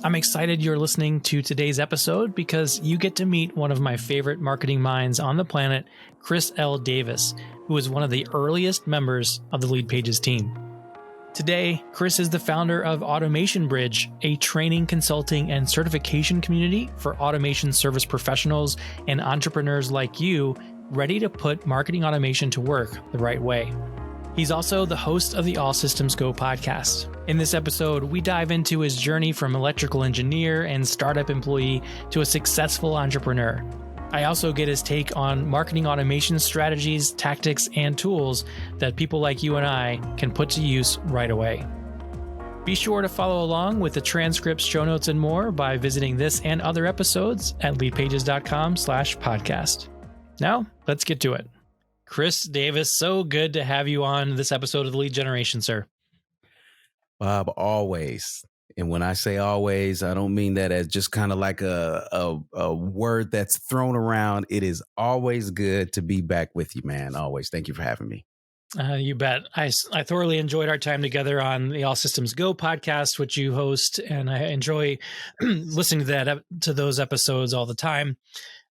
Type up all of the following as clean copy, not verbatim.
I'm excited you're listening to today's episode because you get to meet one of my favorite marketing minds on the planet, Chris L. Davis, who is one of the earliest members of the Leadpages team. Today, Chris is the founder of Automation Bridge, a training, consulting, and certification community for automation service professionals and entrepreneurs like you ready to put marketing automation to work the right way. He's also the host of the All Systems Go podcast. In this episode, we dive into his journey from electrical engineer and startup employee to a successful entrepreneur. I also get his take on marketing automation strategies, tactics, and tools that people like you and I can put to use right away. Be sure to follow along with the transcripts, show notes, and more by visiting this and other episodes at leadpages.com/podcast. Now, let's get to it. Chris Davis, so good to have you on this episode of the Lead Generation, sir. Bob, always. And when I say always, I don't mean that as just kind of like a word that's thrown around. It is always good to be back with you, man. Always. Thank you for having me. You bet. I thoroughly enjoyed our time together on the All Systems Go podcast, which you host, and I enjoy listening to those episodes all the time.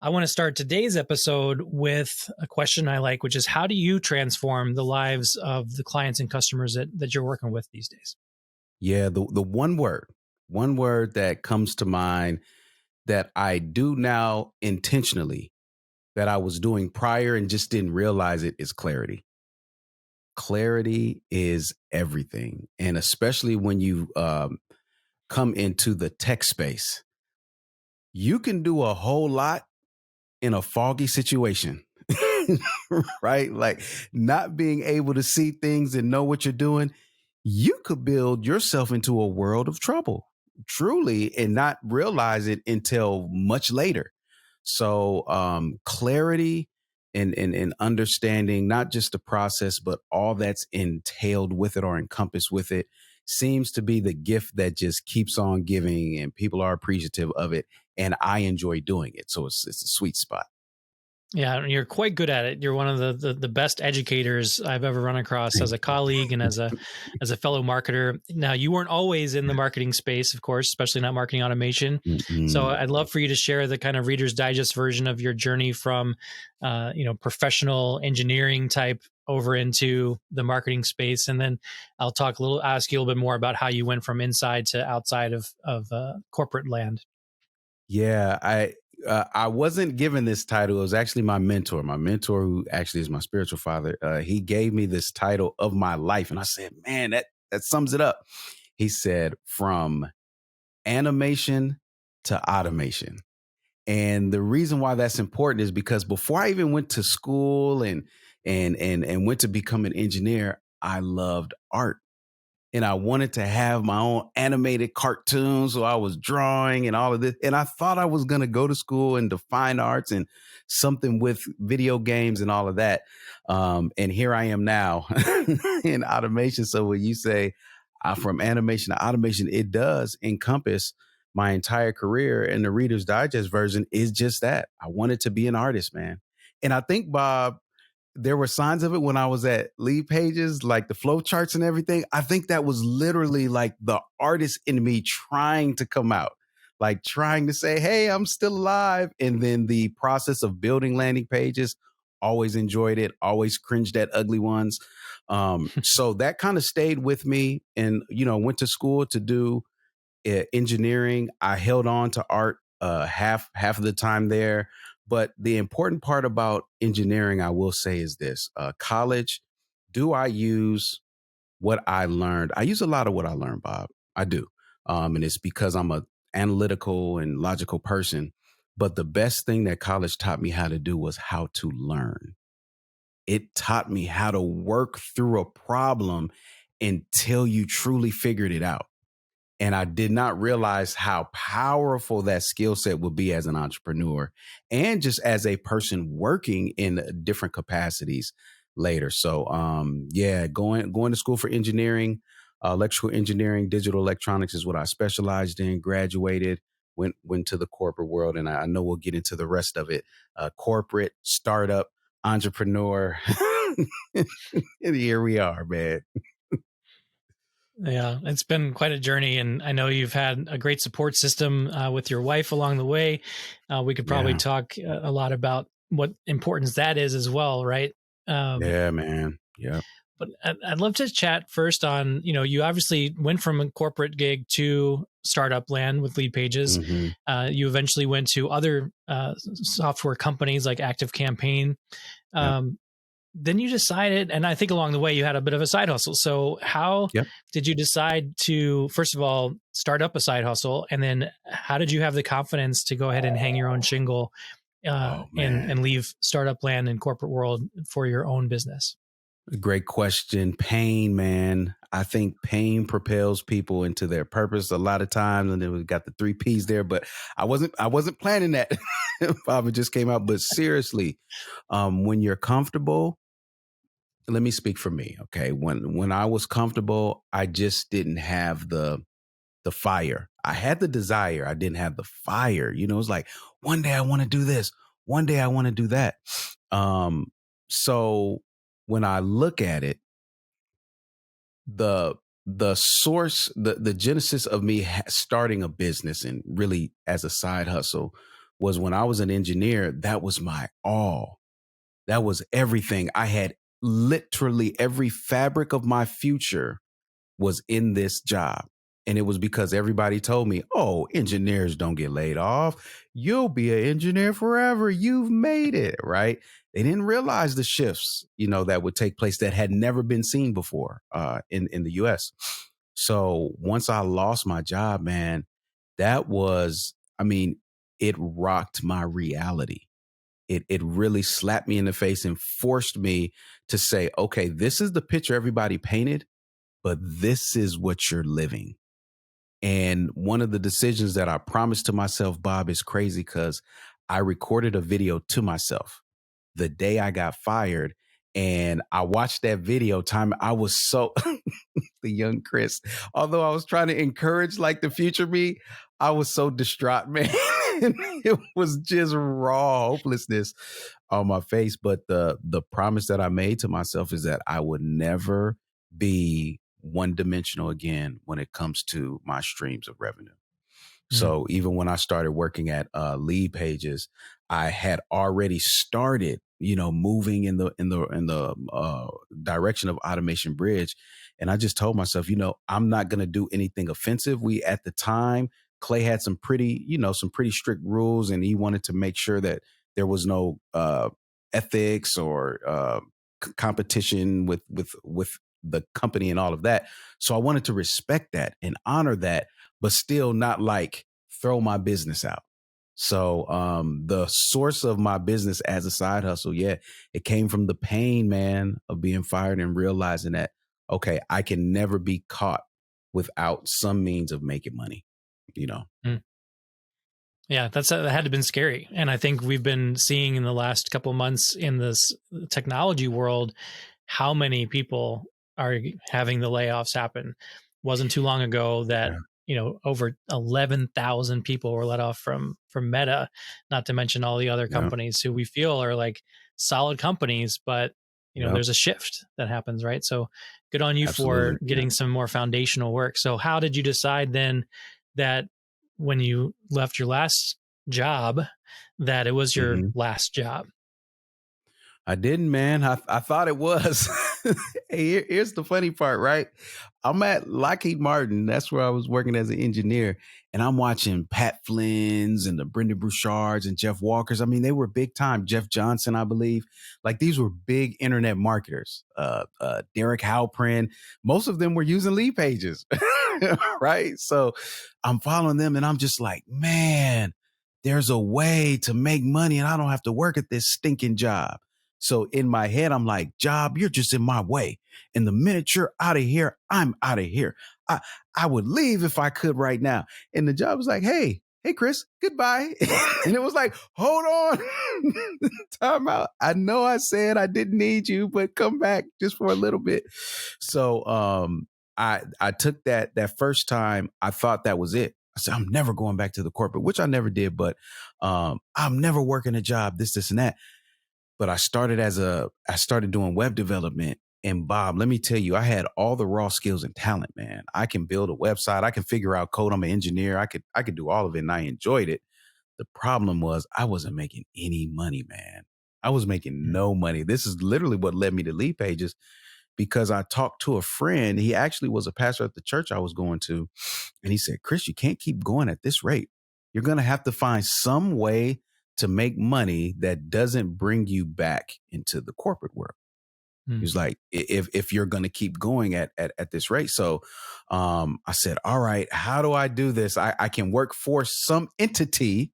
I want to start today's episode with a question I like, which is how do you transform the lives of the clients and customers that you're working with these days? Yeah, the one word that comes to mind that I do now intentionally that I was doing prior and just didn't realize it is clarity. Clarity is everything. And especially when you come into the tech space, you can do a whole lot in a foggy situation, right? Like not being able to see things and know what you're doing. You could build yourself into a world of trouble, truly, and not realize it until much later. So clarity and understanding not just the process, but all that's entailed with it or encompassed with it seems to be the gift that just keeps on giving, and people are appreciative of it. And I enjoy doing it. So it's a sweet spot. Yeah, you're quite good at it. You're one of the best educators I've ever run across as a colleague and as a fellow marketer. Now, you weren't always in the marketing space, of course, especially not marketing automation. Mm-mm. So I'd love for you to share the kind of Reader's Digest version of your journey from, professional engineering type over into the marketing space, and then I'll ask you a little bit more about how you went from inside to outside of corporate land. Yeah, I wasn't given this title. It was actually my mentor, who actually is my spiritual father. He gave me this title of my life. And I said, man, that sums it up. He said, from animation to automation. And the reason why that's important is because before I even went to school and went to become an engineer, I loved art. And I wanted to have my own animated cartoons. So I was drawing and all of this. And I thought I was going to go to school into fine arts and something with video games and all of that. And here I am now in automation. So when you say from animation to automation, it does encompass my entire career. And the Reader's Digest version is just that. I wanted to be an artist, man. And I think, Bob, there were signs of it when I was at Leadpages, like the flow charts and everything. I think that was literally like the artist in me trying to come out, like trying to say, hey, I'm still alive. And then the process of building landing pages, always enjoyed it, always cringed at ugly ones. So that kind of stayed with me, and, went to school to do engineering. I held on to art half of the time there. But the important part about engineering, I will say, is this. College, do I use what I learned? I use a lot of what I learned, Bob. I do. And it's because I'm an analytical and logical person. But the best thing that college taught me how to do was how to learn. It taught me how to work through a problem until you truly figured it out. And I did not realize how powerful that skill set would be as an entrepreneur and just as a person working in different capacities later. So, going to school for engineering, electrical engineering, digital electronics is what I specialized in, graduated, went to the corporate world. And I know we'll get into the rest of it. Corporate, startup, entrepreneur. And here we are, man. Yeah, it's been quite a journey, and I know you've had a great support system with your wife along the way. We could probably Yeah. talk a lot about what importance that is as well, right? Um, Yeah, man. Yeah. but I'd love to chat first on, you obviously went from a corporate gig to startup land with Leadpages. Hmm. You eventually went to other software companies like ActiveCampaign. Yep. Um, then you decided, and I think along the way you had a bit of a side hustle. So how Yep. did you decide to, first of all, start up a side hustle? And then how did you have the confidence to go ahead and hang your own shingle Oh and man. leave startup land and corporate world for your own business? Great question. Pain, man. I think pain propels people into their purpose a lot of times. And then we got the three P's there, but I wasn't planning that. Bob, it just came out. But seriously, when you're comfortable, let me speak for me. Okay. When I was comfortable, I just didn't have the fire. I had the desire. I didn't have the fire. It's like one day I want to do this. One day I want to do that. Um, so when I look at it, the the source, the genesis of me starting a business and really as a side hustle was when I was an engineer. That was my all. That was everything. I had literally every fabric of my future was in this job. And it was because everybody told me, oh, engineers don't get laid off. You'll be an engineer forever. You've made it, right? They didn't realize the shifts, that would take place that had never been seen before in the US. So once I lost my job, man, that was, I mean, it rocked my reality. It really slapped me in the face and forced me to say, okay, this is the picture everybody painted, but this is what you're living. And one of the decisions that I promised to myself, Bob, is crazy because I recorded a video to myself the day I got fired. And I watched that video time. I was so the young Chris. Although I was trying to encourage like the future me, I was so distraught, man. It was just raw hopelessness on my face. But the promise that I made to myself is that I would never be one dimensional again when it comes to my streams of revenue. Mm. So even when I started working at Leadpages, I had already started, moving in the direction of Automation Bridge, and I just told myself, I'm not going to do anything offensive. We at the time, Clay had some pretty strict rules, and he wanted to make sure that there was no ethics or competition with the company and all of that. So I wanted to respect that and honor that, but still not like throw my business out. So the source of my business as a side hustle, yeah, it came from the pain, man, of being fired and realizing that, okay, I can never be caught without some means of making money, you know. Mm. Yeah, that had to been scary. And I think we've been seeing in the last couple months in this technology world how many people are having the layoffs happen. Wasn't too long ago that, Yeah. over 11,000 people were let off from Meta, not to mention all the other Yeah. companies who we feel are like solid companies, but Yeah. there's a shift that happens, right? So good on you Absolutely. for Yeah. getting some more foundational work. So how did you decide then that when you left your last job that it was your Mhm. last job? I didn't, man. I thought it was. Hey, here's the funny part, right? I'm at Lockheed Martin. That's where I was working as an engineer. And I'm watching Pat Flynn's and the Brendan Burchards and Jeff Walkers. I mean, they were big time. Jeff Johnson, I believe. Like these were big internet marketers. Derek Halprin. Most of them were using lead pages. Right. So I'm following them and I'm just like, man, there's a way to make money and I don't have to work at this stinking job. So in my head, I'm like, job, you're just in my way. And the minute you're out of here, I'm out of here. I, I would leave if I could right now. And the job was like, hey, Chris, goodbye. And it was like, hold on, time out. I know I said I didn't need you, but come back just for a little bit. So I took that first time. I thought that was it. I said, I'm never going back to the corporate, which I never did, but I'm never working a job, this, and that. But I started doing web development And Bob, let me tell you, I had all the raw skills and talent, man. I can build a website. I can figure out code. I'm an engineer. I could do all of it, and I enjoyed it. The problem was I wasn't making any money, man. I was making Mm. no money. This is literally what led me to Leadpages, because I talked to a friend. He actually was a pastor at the church I was going to. And he said, Chris, you can't keep going at this rate. You're going to have to find some way to make money that doesn't bring you back into the corporate world. He Mm. was like, if you're going to keep going at this rate. So I said, all right, how do I do this? I can work for some entity,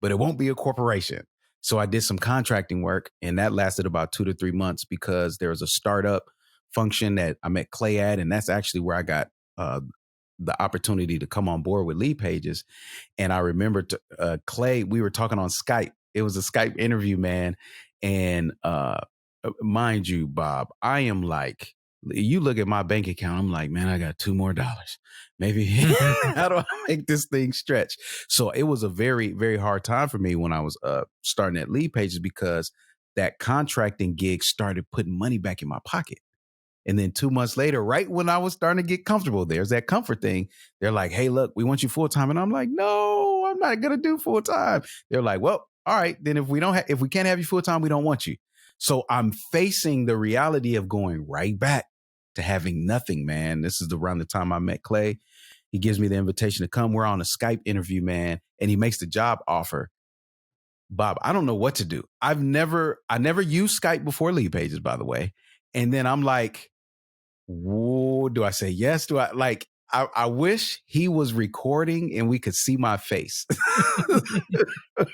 but it won't be a corporation. So I did some contracting work, and that lasted about 2 to 3 months, because there was a startup function that I met Clay at. And that's actually where I got the opportunity to come on board with Leadpages. And I remember Clay, we were talking on Skype. It was a Skype interview, man. And mind you, Bob, I am like, you look at my bank account, I'm like, man, I got $2 more. Maybe how do I make this thing stretch? So it was a very, very hard time for me when I was starting at Leadpages, because that contracting gig started putting money back in my pocket. And then 2 months later, right when I was starting to get comfortable, there's that comfort thing. They're like, hey, look, we want you full time. And I'm like, no, I'm not going to do full time. They're like, well, all right, then if we can't have you full time, we don't want you. So I'm facing the reality of going right back to having nothing, man. This is around the time I met Clay. He gives me the invitation to come. We're on a Skype interview, man, and he makes the job offer. Bob, I don't know what to do. I never used Skype before Leadpages, by the way. And then I'm like, whoa, do I say yes? Do I like, I wish he was recording and we could see my face.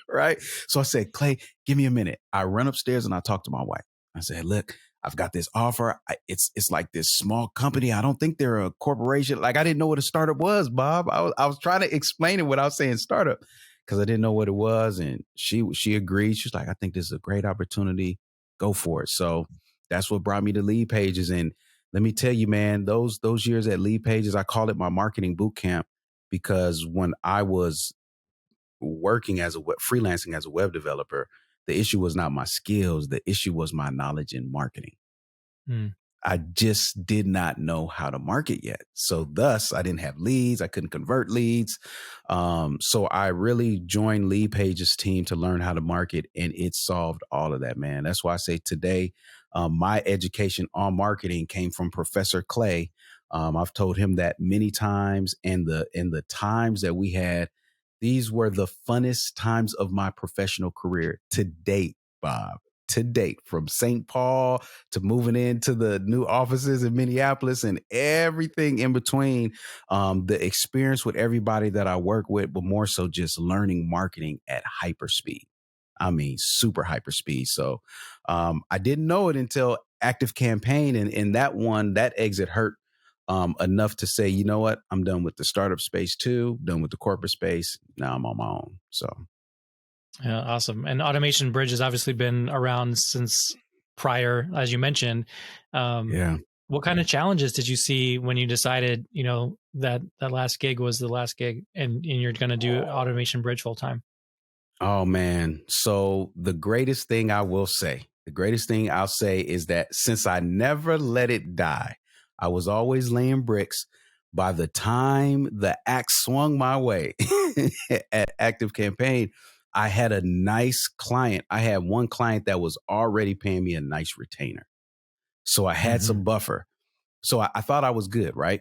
Right. So I said, Clay, give me a minute. I run upstairs and I talk to my wife. I said, look, I've got this offer. It's like this small company. I don't think they're a corporation. Like, I didn't know what a startup was, Bob. I was trying to explain it without saying startup, because I didn't know what it was. And she agreed. She's like, I think this is a great opportunity. Go for it. So that's what brought me to Leadpages. And let me tell you, man, those years at Leadpages, I call it my marketing boot camp, because when I was working as freelancing as a web developer, the issue was not my skills. The issue was my knowledge in marketing. Mm. I just did not know how to market yet. So thus I didn't have leads. I couldn't convert leads. So I really joined Leadpages team to learn how to market, and it solved all of that, man. That's why I say today, my education on marketing came from Professor Clay. I've told him that many times, and the times that we had, these were the funnest times of my professional career to date, Bob. To date, from St. Paul to moving into the new offices in Minneapolis and everything in between. The experience with everybody that I work with, but more so just learning marketing at hyperspeed. I mean, super hyperspeed. So I didn't know it until Active Campaign, and that exit hurt enough to say, you know what, I'm done with the startup space too, done with the corporate space. Now I'm on my own. So Yeah, awesome. And Automation Bridge has obviously been around since prior, as you mentioned. Um, yeah. what kind of challenges did you see when you decided, that last gig was the last gig, and you're going to do Automation Bridge full time? Oh man. So the greatest thing I'll say is that since I never let it die, I was always laying bricks. By the time the axe swung my way at Active Campaign, I had a nice client. I had one client that was already paying me a nice retainer. So I had Mm-hmm. some buffer. So I thought I was good, right?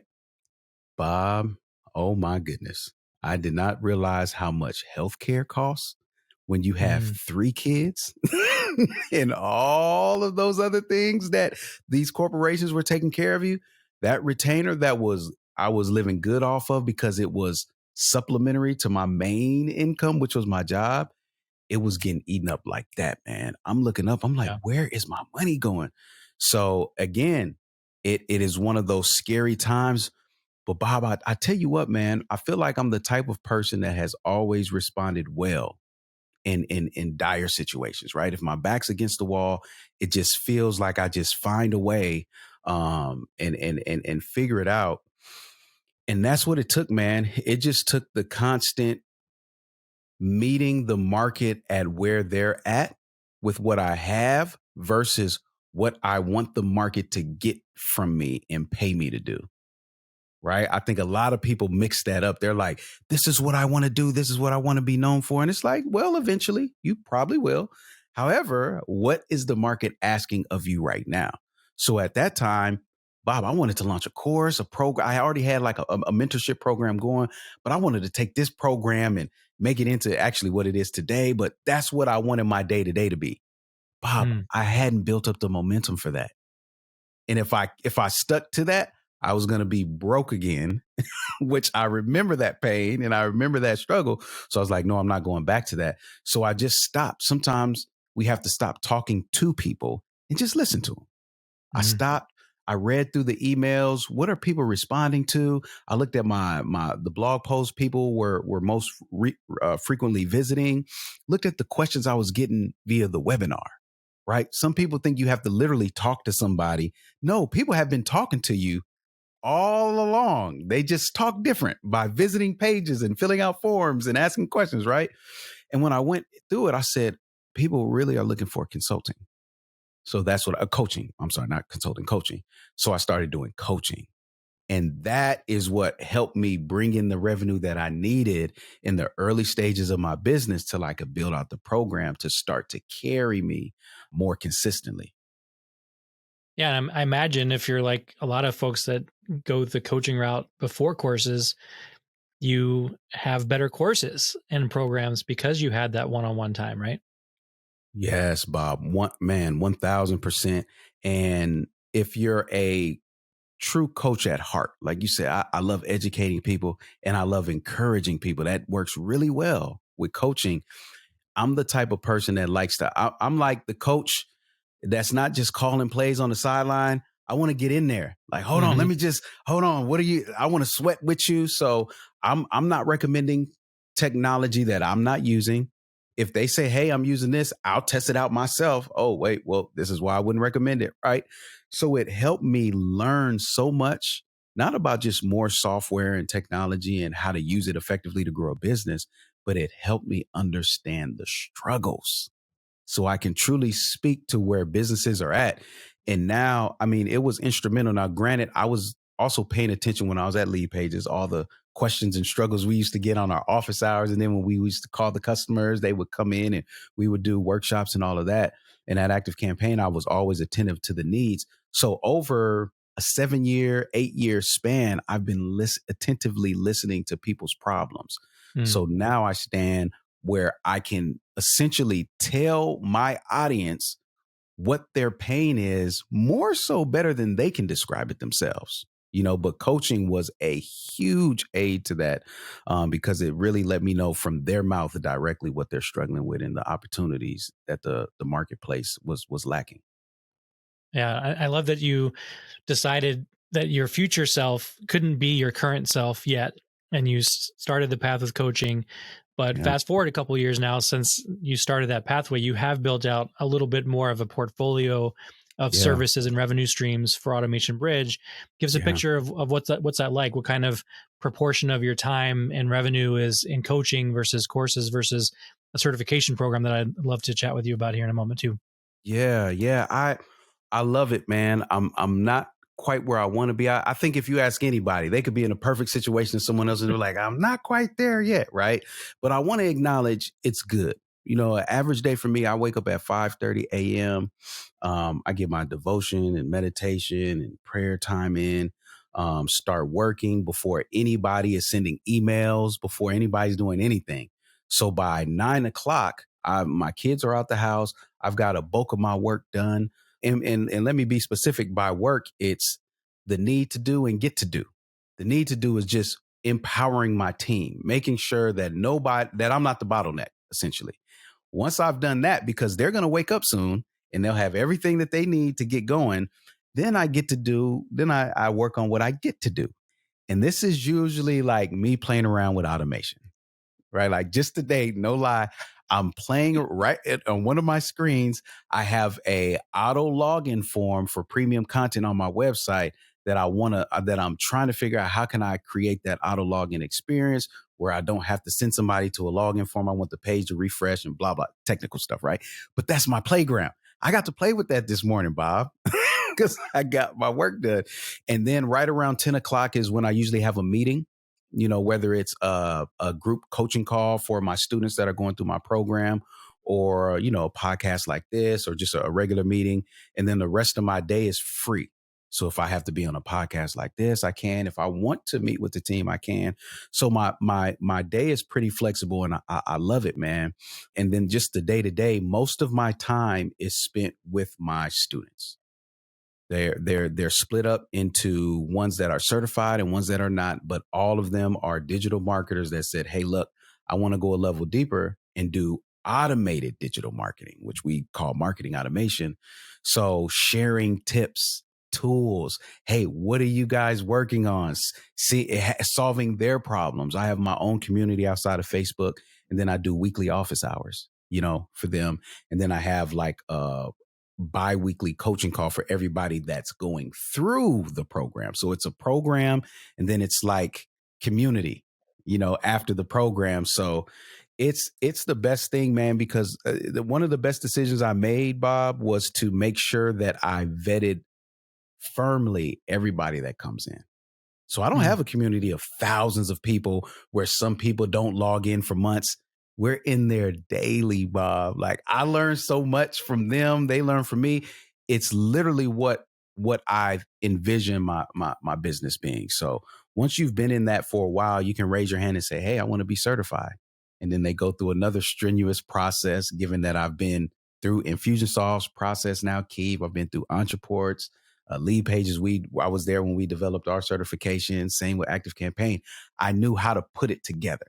Bob, oh my goodness. I did not realize how much healthcare costs when you have Mm. 3 kids and all of those other things that these corporations were taking care of you. That retainer I was living good off of, because it was supplementary to my main income, which was my job. It was getting eaten up like that, man. I'm looking up, I'm like, Yeah. where is my money going? So again, it is one of those scary times. But Bob, I tell you what, man, I feel like I'm the type of person that has always responded well in dire situations, right? If my back's against the wall, it just feels like I just find a way and figure it out. And that's what it took, man. It just took the constant meeting the market at where they're at with what I have versus what I want the market to get from me and pay me to do. Right. I think a lot of people mix that up. They're like, this is what I want to do. This is what I want to be known for. And it's like, well, eventually you probably will. However, what is the market asking of you right now? So at that time, Bob, I wanted to launch a course, a program. I already had like a mentorship program going, but I wanted to take this program and make it into actually what it is today. But that's what I wanted my day to day to be. Bob, Mm, I hadn't built up the momentum for that. And if I stuck to that, I was going to be broke again, which I remember that pain and I remember that struggle. So I was like, no, I'm not going back to that. So I just stopped. Sometimes we have to stop talking to people and just listen to them. I mm. stopped. I read through the emails. What are people responding to? I looked at the blog posts people were most frequently visiting. Looked at the questions I was getting via the webinar. Right? Some people think you have to literally talk to somebody. No, people have been talking to you all along. They just talk different by visiting pages and filling out forms and asking questions, right? And when I went through it, I said, people really are looking for consulting. So that's what coaching. I'm sorry, not consulting, coaching. So I started doing coaching. And that is what helped me bring in the revenue that I needed in the early stages of my business till I could build out the program to start to carry me more consistently. Yeah, and I imagine if you're like a lot of folks that go the coaching route before courses, you have better courses and programs because you had that one-on-one time, right? Yes, Bob. 1000%. And if you're a true coach at heart, like you said, I love educating people and I love encouraging people. That works really well with coaching. I'm the type of person that likes I'm like the coach that's not just calling plays on the sideline. I want to get in there. Like, hold on, let Hmm. me just hold on. What are you? I want to sweat with you. So I'm not recommending technology that I'm not using. If they say, hey, I'm using this, I'll test it out myself. Oh, wait, well, this is why I wouldn't recommend it. Right. So it helped me learn so much, not about just more software and technology and how to use it effectively to grow a business, but it helped me understand the struggles so I can truly speak to where businesses are at. And now, I mean, it was instrumental. Now, granted, I was also paying attention when I was at Leadpages, all the questions and struggles we used to get on our office hours. And then when we used to call the customers, they would come in and we would do workshops and all of that. And that active campaign, I was always attentive to the needs. So over a 7-year, 8-year span, I've been attentively listening to people's problems. Mm. So now I stand where I can essentially tell my audience what their pain is more so better than they can describe it themselves. But coaching was a huge aid to that because it really let me know from their mouth directly what they're struggling with and the opportunities that the marketplace was lacking. Yeah, I love that you decided that your future self couldn't be your current self yet, and you started the path with coaching. But Yeah. fast forward a couple of years now, since you started that pathway, you have built out a little bit more of a portfolio of Yeah. services and revenue streams for Automation Bridge. Give us a Yeah. picture of what's that like? What kind of proportion of your time and revenue is in coaching versus courses versus a certification program that I'd love to chat with you about here in a moment too. Yeah, yeah. I love it, man. I'm not quite where I want to be. I think if you ask anybody, they could be in a perfect situation, someone else, and they're like, I'm not quite there yet, right? But I want to acknowledge it's good. An average day for me, I wake up at 5:30 a.m. I get my devotion and meditation and prayer time in. Start working before anybody is sending emails, before anybody's doing anything. So by 9 o'clock, my kids are out the house. I've got a bulk of my work done. And let me be specific, by work, it's the need to do and get to do. The need to do is just empowering my team, making sure that that I'm not the bottleneck, essentially. Once I've done that, because they're going to wake up soon and they'll have everything that they need to get going, then I work on what I get to do. And this is usually like me playing around with automation, right? Like just today, no lie, I'm playing on one of my screens. I have a auto login form for premium content on my website that I'm trying to figure out how can I create that auto login experience where I don't have to send somebody to a login form. I want the page to refresh and blah, blah, technical stuff, right? But that's my playground. I got to play with that this morning, Bob, because I got my work done. And then right around 10 o'clock is when I usually have a meeting, whether it's a group coaching call for my students that are going through my program, or, a podcast like this, or just a regular meeting. And then the rest of my day is free. So if I have to be on a podcast like this, I can. If I want to meet with the team, I can. So my day is pretty flexible, and I love it, man. And then just the day to day, most of my time is spent with my students. They're split up into ones that are certified and ones that are not, but all of them are digital marketers that said, "Hey, look, I want to go a level deeper and do automated digital marketing," which we call marketing automation. So sharing tips, tools. Hey, what are you guys working on? See, solving their problems. I have my own community outside of Facebook, and then I do weekly office hours, for them. And then I have like bi-weekly coaching call for everybody that's going through the program. So it's a program, and then it's like community, after the program. So it's the best thing, man, because one of the best decisions I made, Bob, was to make sure that I vetted firmly everybody that comes in. So I don't have a community of thousands of people where some people don't log in for months. We're in there daily, Bob. Like, I learn so much from them. They learn from me. It's literally what I've envisioned my business being. So once you've been in that for a while, you can raise your hand and say, "Hey, I want to be certified." And then they go through another strenuous process, given that I've been through Infusionsoft's process now, Keep. I've been through Entrepreneurship, Leadpages. I was there when we developed our certification. Same with Active Campaign. I knew how to put it together,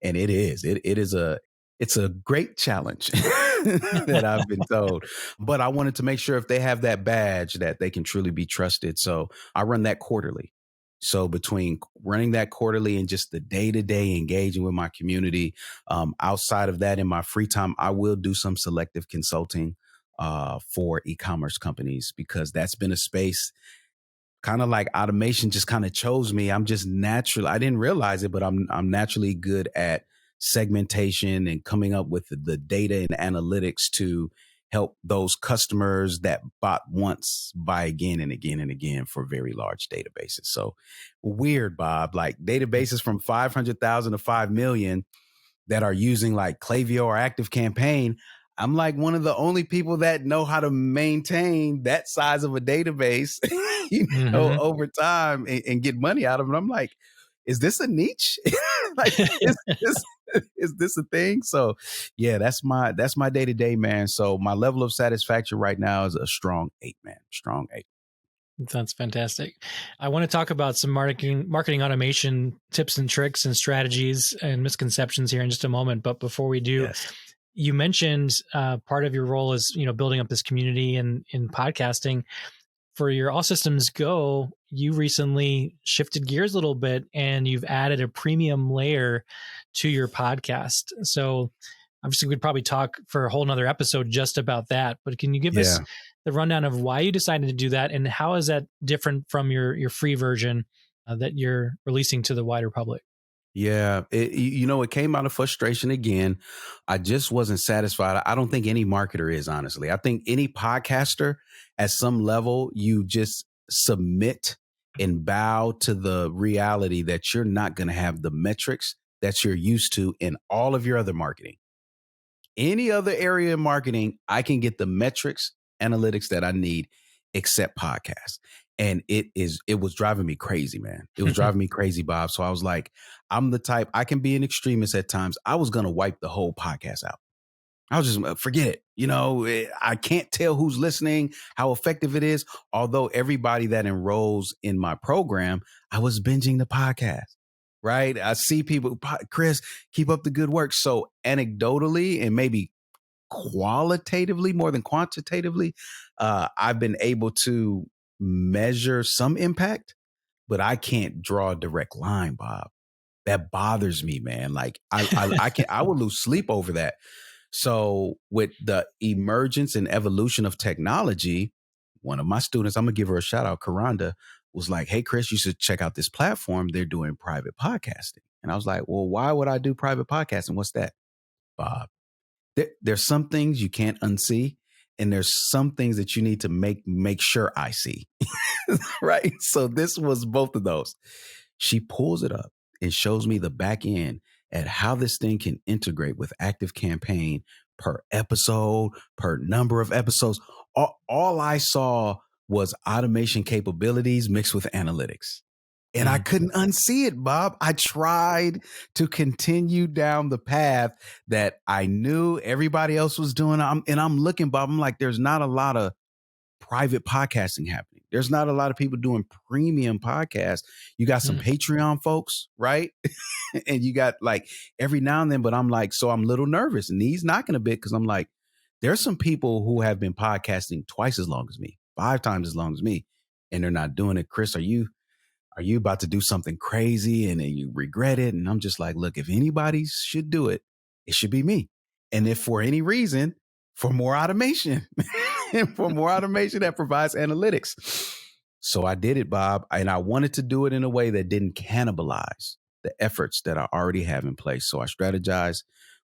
and it's a great challenge that I've been told. But I wanted to make sure if they have that badge that they can truly be trusted. So I run that quarterly. So between running that quarterly and just the day to day engaging with my community, outside of that, in my free time, I will do some selective consulting for e-commerce companies, because that's been a space kind of like automation just kind of chose me. I'm just natural. I didn't realize it, but I'm naturally good at segmentation and coming up with the data and analytics to help those customers that bought once buy again and again and again for very large databases. So weird, Bob, like databases from 500,000 to 5 million that are using like Klaviyo or Active Campaign. I'm like one of the only people that know how to maintain that size of a database, over time, and get money out of it. I'm like, is this a niche? Like, is this a thing? So yeah, that's my day to day, man. So my level of satisfaction right now is a strong 8, man. Strong 8. That's fantastic. I want to talk about some marketing automation tips and tricks and strategies and misconceptions here in just a moment. But before we do, Yes. you mentioned part of your role is building up this community and in podcasting. For your All Systems Go, you recently shifted gears a little bit and you've added a premium layer to your podcast. So obviously we'd probably talk for a whole nother episode just about that, but can you give us Yeah. the rundown of why you decided to do that, and how is that different from your free version that you're releasing to the wider public? Yeah, it came out of frustration again. I just wasn't satisfied. I don't think any marketer is, honestly. I think any podcaster at some level, you just submit and bow to the reality that you're not going to have the metrics that you're used to in all of your other marketing. Any other area of marketing, I can get the metrics, analytics that I need, except podcasts. And it was driving me crazy, man. It was driving me crazy, Bob. So I was like, I'm the type, I can be an extremist at times. I was going to wipe the whole podcast out. I was just forget it. I can't tell who's listening, how effective it is. Although everybody that enrolls in my program, I was binging the podcast, right? I see people, Chris, keep up the good work. So anecdotally and maybe qualitatively more than quantitatively, I've been able to measure some impact, but I can't draw a direct line, Bob. That bothers me, man. Like I would lose sleep over that. So with the emergence and evolution of technology, one of my students, I'm gonna give her a shout out, Karanda, was like, "Hey, Chris, you should check out this platform. They're doing private podcasting." And I was like, "Well, why would I do private podcasting? What's that, Bob?" There's some things you can't unsee. and there's some things that you need to make sure I see. Right? So this was both of those. She pulls it up and shows me the back end at how this thing can integrate with Active Campaign per episode, per number of episodes. All I saw was automation capabilities mixed with analytics. And I couldn't unsee it, Bob. I tried to continue down the path that I knew everybody else was doing. I'm looking, Bob, I'm like, there's not a lot of private podcasting happening. There's not a lot of people doing premium podcasts. You got some Patreon folks, right? And you got like every now and then, but I'm like, so I'm a little nervous, knees knocking a bit, because I'm like, there's some people who have been podcasting twice as long as me, 5 times as long as me, and they're not doing it. Chris, are you about to do something crazy and then you regret it? And I'm just like, look, if anybody should do it, it should be me. And if for any reason, for more automation, for more automation that provides analytics. So I did it, Bob. And I wanted to do it in a way that didn't cannibalize the efforts that I already have in place. So I strategized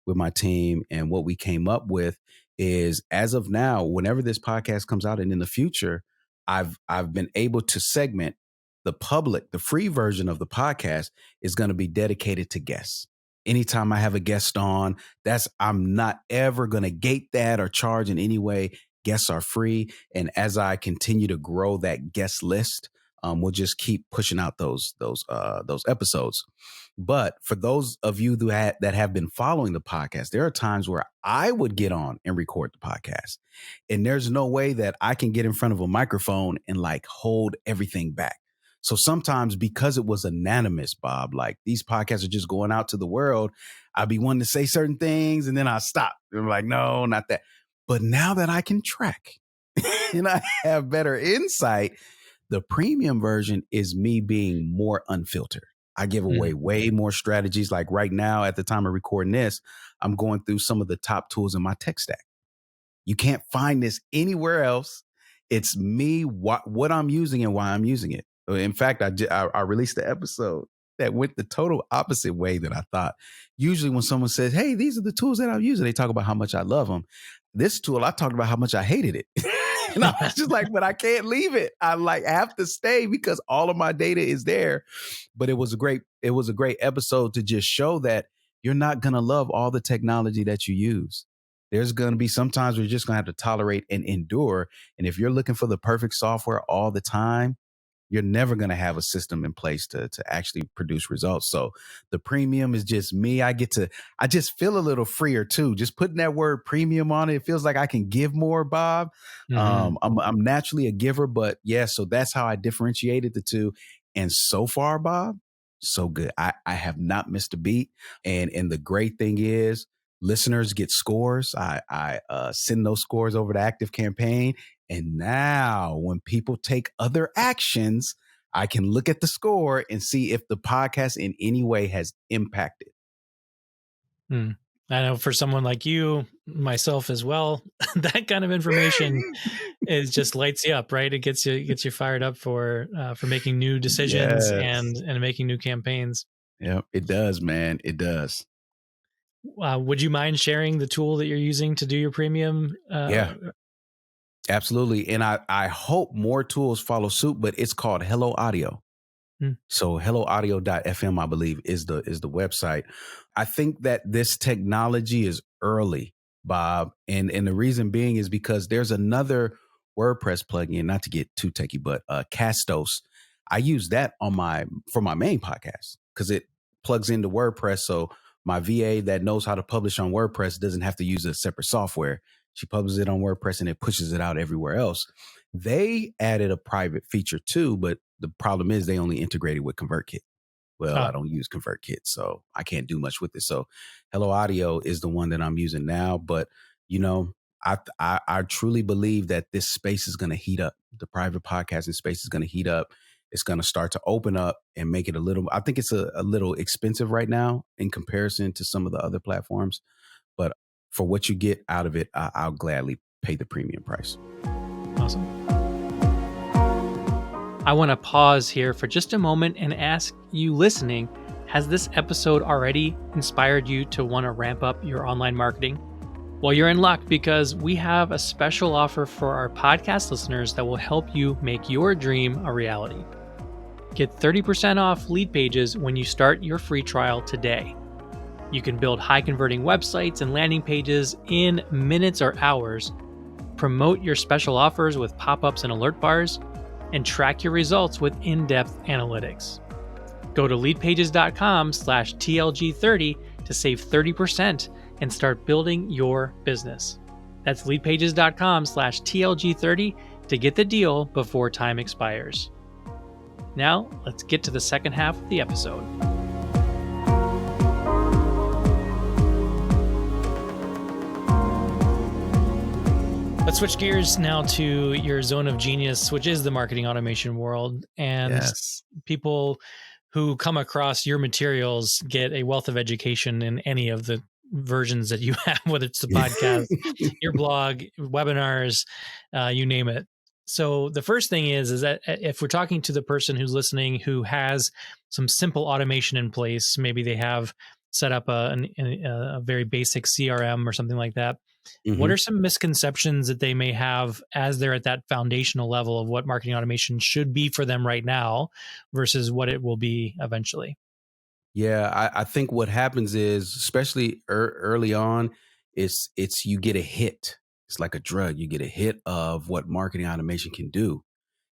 with my team. And what we came up with is, as of now, whenever this podcast comes out and in the future, I've been able to segment the public. The free version of the podcast is going to be dedicated to guests. Anytime I have a guest on, I'm not ever going to gate that or charge in any way. Guests are free. And as I continue to grow that guest list, we'll just keep pushing out those episodes. But for those of you that have been following the podcast, there are times where I would get on and record the podcast. And there's no way that I can get in front of a microphone and like hold everything back. So sometimes, because it was anonymous, Bob, like these podcasts are just going out to the world, I'd be wanting to say certain things and then I stop. I'm like, no, not that. But now that I can track and I have better insight, the premium version is me being more unfiltered. I give away way more strategies. Like right now, at the time of recording this, I'm going through some of the top tools in my tech stack. You can't find this anywhere else. It's me, what I'm using and why I'm using it. In fact, I released the episode that went the total opposite way that I thought. Usually when someone says, hey, these are the tools that I'm using, they talk about how much I love them. This tool, I talked about how much I hated it. And I was just like, but I can't leave it. I have to stay because all of my data is there. But it was a great episode to just show that you're not going to love all the technology that you use. There's going to be sometimes where you're just going to have to tolerate and endure. And if you're looking for the perfect software all the time, you're never going to have a system in place to actually produce results. So the premium is just me. I just feel a little freer too. Just putting that word premium on it, it feels like I can give more, Bob. I'm naturally a giver, but yeah, so that's how I differentiated the two. And so far, Bob, so good. I have not missed a beat. And the great thing is, listeners get scores. I send those scores over to Active Campaign. And now when people take other actions, I can look at the score and see if the podcast in any way has impacted. I know for someone like you, myself as well, that kind of information is just lights you up, right? It gets you fired up for making new decisions and making new campaigns. Yeah, it does, man. It does. Would you mind sharing the tool that you're using to do your premium? Yeah. Absolutely. And I hope more tools follow suit, but it's called Hello Audio. So helloaudio.fm, I believe, is the website. I think that this technology is early, Bob. And the reason being is because there's another WordPress plugin, not to get too techie, but Castos. I use that for my main podcast because it plugs into WordPress. So my VA that knows how to publish on WordPress doesn't have to use a separate software. She publishes it on WordPress and it pushes it out everywhere else. They added a private feature too, but the problem is they only integrated with ConvertKit. Well, I don't use ConvertKit, so I can't do much with it. So Hello Audio is the one that I'm using now. But, I truly believe that this space is going to heat up. The private podcasting space is going to heat up. It's going to start to open up and make it I think it's a little expensive right now in comparison to some of the other platforms. But for what you get out of it, I'll gladly pay the premium price. Awesome. I want to pause here for just a moment and ask you listening, has this episode already inspired you to want to ramp up your online marketing? Well, you're in luck because we have a special offer for our podcast listeners that will help you make your dream a reality. Get 30% off Leadpages when you start your free trial today. You can build high converting websites and landing pages in minutes or hours, promote your special offers with pop-ups and alert bars, and track your results with in-depth analytics. Go to leadpages.com/TLG30 to save 30% and start building your business. That's leadpages.com/TLG30 to get the deal before time expires. Now, let's get to the second half of the episode. Let's switch gears now to your zone of genius, which is the marketing automation world. And people who come across your materials get a wealth of education in any of the versions that you have, whether it's the podcast, your blog, webinars, you name it. So the first thing is that if we're talking to the person who's listening who has some simple automation in place, maybe they have set up a very basic CRM or something like that. Mm-hmm. What are some misconceptions that they may have as they're at that foundational level of what marketing automation should be for them right now versus what it will be eventually? Yeah, I think what happens is, especially early on, it's you get a hit. It's like a drug. You get a hit of what marketing automation can do.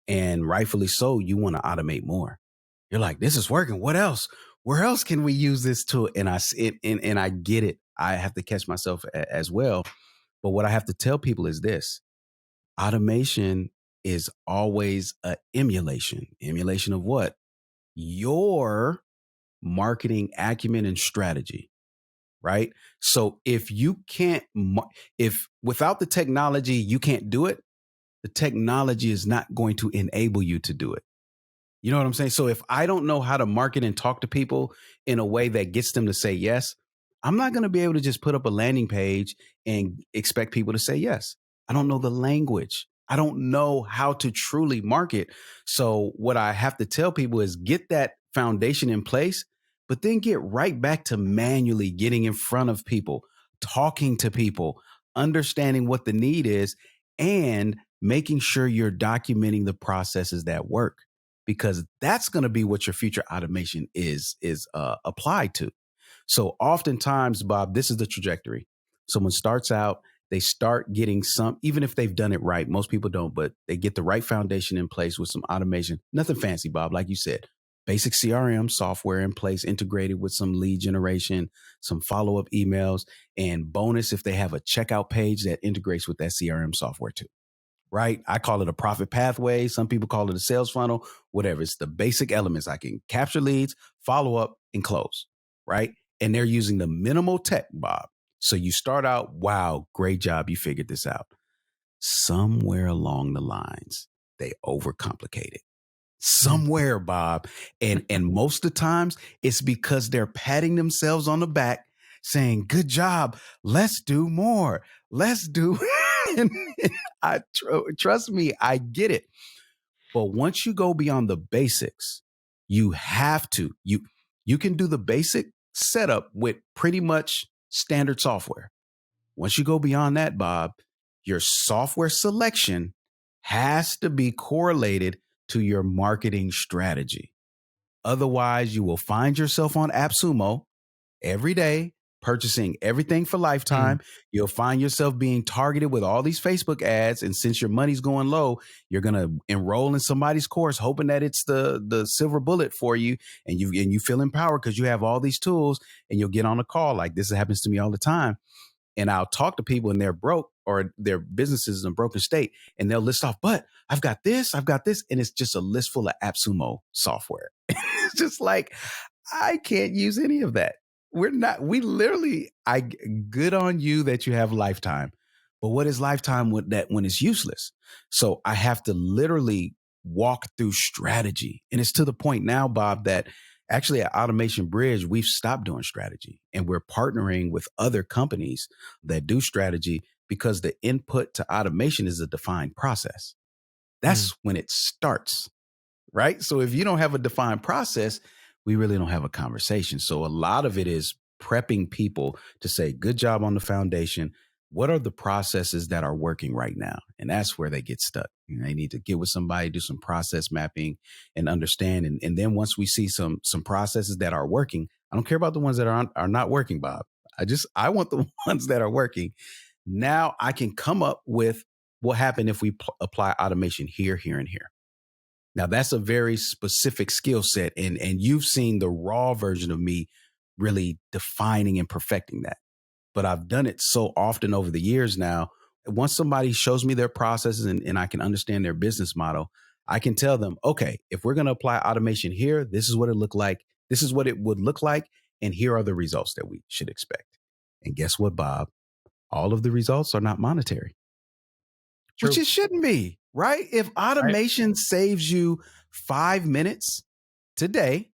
And rightfully so, you want to automate more. You're like, this is working. What else? Where else can we use this tool? And I get it. I have to catch myself as well. But what I have to tell people is this: automation is always an emulation. Emulation of what? Your marketing acumen and strategy, right? So if you can't, if without the technology, you can't do it, the technology is not going to enable you to do it. You know what I'm saying? So if I don't know how to market and talk to people in a way that gets them to say yes, I'm not going to be able to just put up a landing page and expect people to say yes. I don't know the language. I don't know how to truly market. So what I have to tell people is get that foundation in place, but then get right back to manually getting in front of people, talking to people, understanding what the need is, and making sure you're documenting the processes that work, because that's going to be what your future automation is applied to. So oftentimes, Bob, this is the trajectory. Someone starts out, they start getting some, even if they've done it right, most people don't, but they get the right foundation in place with some automation. Nothing fancy, Bob, like you said, basic CRM software in place, integrated with some lead generation, some follow-up emails, and bonus if they have a checkout page that integrates with that CRM software too. Right? I call it a profit pathway. Some people call it a sales funnel, whatever. It's the basic elements. I can capture leads, follow up, and close. Right? And they're using the minimal tech, Bob. So you start out, wow, great job. You figured this out. Somewhere along the lines, they overcomplicate it. Somewhere, Bob. And most of the times it's because they're patting themselves on the back saying, good job. Let's do more. Let's do. And trust me, I get it. But once you go beyond the basics, you have to, you can do the basic setup with pretty much standard software. Once you go beyond that, Bob, your software selection has to be correlated to your marketing strategy. Otherwise, you will find yourself on AppSumo every day, purchasing everything for lifetime. You'll find yourself being targeted with all these Facebook ads. And since your money's going low, you're going to enroll in somebody's course, hoping that it's the silver bullet for you. And you feel empowered because you have all these tools, and you'll get on a call. Like this happens to me all the time. And I'll talk to people and they're broke, or their businesses in a broken state, and they'll list off, but I've got this. And it's just a list full of AppSumo software. It's just like, I can't use any of that. Good on you that you have lifetime, but what is lifetime with that when it's useless? So I have to literally walk through strategy. And it's to the point now, Bob, that actually at Automation Bridge, we've stopped doing strategy, and we're partnering with other companies that do strategy, because the input to automation is a defined process. That's when it starts, right? So if you don't have a defined process, we really don't have a conversation. So a lot of it is prepping people to say, good job on the foundation. what are the processes that are working right now? And that's where they get stuck. They need to get with somebody, do some process mapping and understand. And then once we see some processes that are working, I don't care about the ones that are not working, Bob. I want the ones that are working. Now I can come up with what happened if we apply automation here, here, and here. Now that's a very specific skill set. And you've seen the raw version of me really defining and perfecting that. But I've done it so often over the years now. Once somebody shows me their processes and I can understand their business model, I can tell them, okay, if we're going to apply automation here, this is what it look like. This is what it would look like. And here are the results that we should expect. And guess what, Bob? All of the results are not monetary, which True. it shouldn't be, right? If Right. automation saves you 5 minutes today,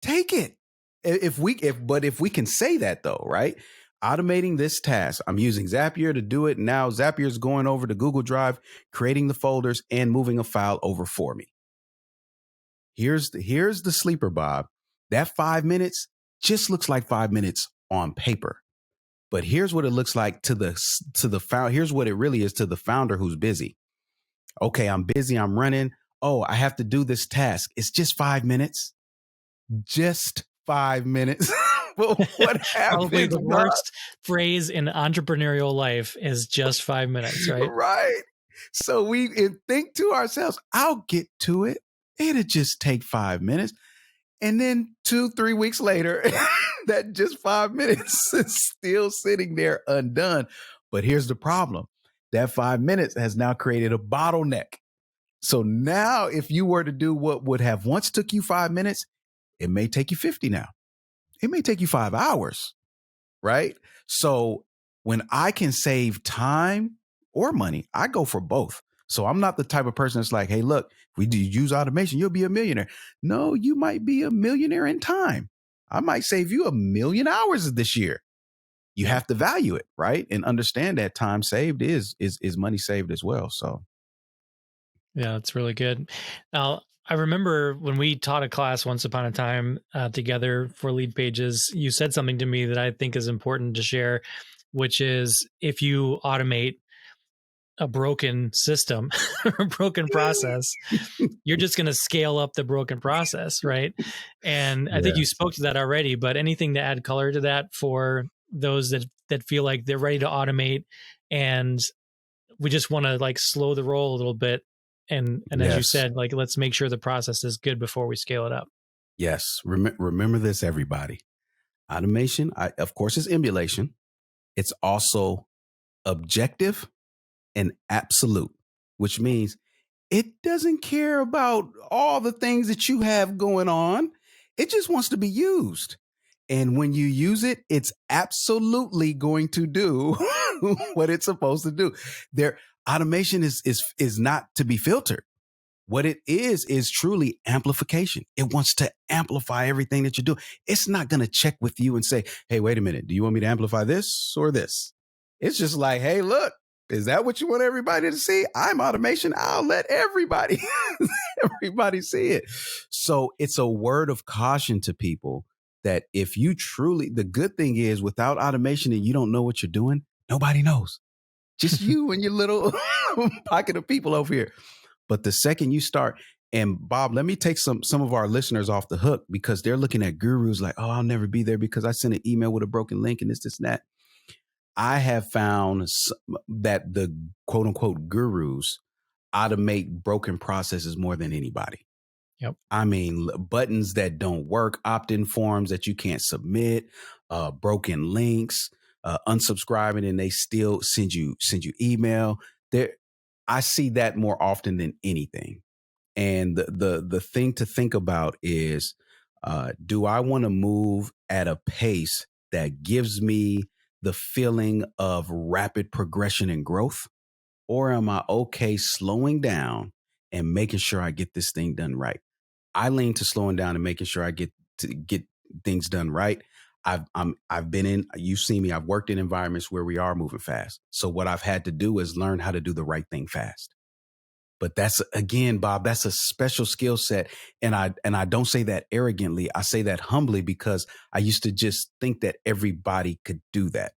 take it. But if we can say that though, right? Automating this task, I'm using Zapier to do it. Now Zapier is going over to Google Drive, creating the folders and moving a file over for me. Here's the sleeper, Bob. That 5 minutes just looks like 5 minutes on paper. But here's what it looks like to the founder. Here's what it really is to the founder who's busy. Okay, I'm busy. I'm running. Oh, I have to do this task. It's just 5 minutes. Just 5 minutes. But what Probably happens, the Bob? worst phrase in entrepreneurial life is just 5 minutes, right? Right. So we think to ourselves, I'll get to it. It'll just take 5 minutes. And then 2-3 weeks later, that just 5 minutes is still sitting there undone. But here's the problem. That 5 minutes has now created a bottleneck. So now if you were to do what would have once took you 5 minutes, it may take you 50 now. It may take you 5 hours, right? So when I can save time or money, I go for both. So I'm not the type of person that's like, hey, look, if we do use automation, you'll be a millionaire. No, you might be a millionaire in time. I might save you 1,000,000 hours this year. You have to value it, right? And understand that time saved is money saved as well. So Yeah, it's really good. Now, I remember when we taught a class once upon a time together for Leadpages, you said something to me that I think is important to share, which is if you automate a broken system or a broken process, you're just going to scale up the broken process, right? And I think you yes. spoke to that already, but anything to add color to that for those that feel like they're ready to automate and we just want to like slow the roll a little bit and as you Yes. said, like let's make sure the process is good before we scale it up. Yes. Remember this, everybody. Automation, of course, is emulation. It's also objective and absolute, which means it doesn't care about all the things that you have going on. It just wants to be used. And when you use it, it's absolutely going to do what it's supposed to do. There, automation is not to be filtered. What it is truly amplification. It wants to amplify everything that you do. It's not going to check with you and say, hey, wait a minute. Do you want me to amplify this or this? It's just like, hey, look, is that what you want everybody to see? I'm automation. I'll let everybody, everybody see it. So it's a word of caution to people that if you truly, the good thing is without automation and you don't know what you're doing, nobody knows. Just you and your little pocket of people over here. But the second you start, and Bob, let me take some of our listeners off the hook because they're looking at gurus like, oh, I'll never be there because I sent an email with a broken link and this, and that. I have found that the quote unquote gurus automate broken processes more than anybody. Yep. I mean, buttons that don't work, opt-in forms that you can't submit, broken links, unsubscribing, and they still send you email. There, I see that more often than anything. And the thing to think about is, do I want to move at a pace that gives me the feeling of rapid progression and growth? Or am I okay slowing down and making sure I get this thing done right? I lean to slowing down and making sure I get things done right. I've been in, you've seen me, I've worked in environments where we are moving fast. So what I've had to do is learn how to do the right thing fast. But that's again, Bob, that's a special skill set. And I don't say that arrogantly. I say that humbly because I used to just think that everybody could do that.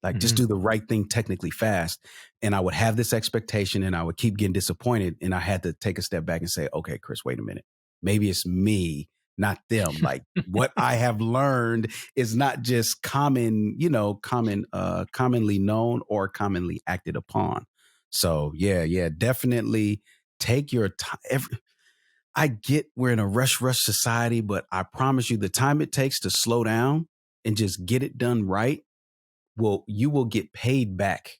Like just Mm-hmm. do the right thing technically fast. And I would have this expectation and I would keep getting disappointed. And I had to take a step back and say, okay, Chris, wait a minute. Maybe it's me, not them. Like what I have learned is not just commonly known or commonly acted upon. So yeah, definitely take your time. I get we're in a rush society, but I promise you the time it takes to slow down and just get it done right, you will get paid back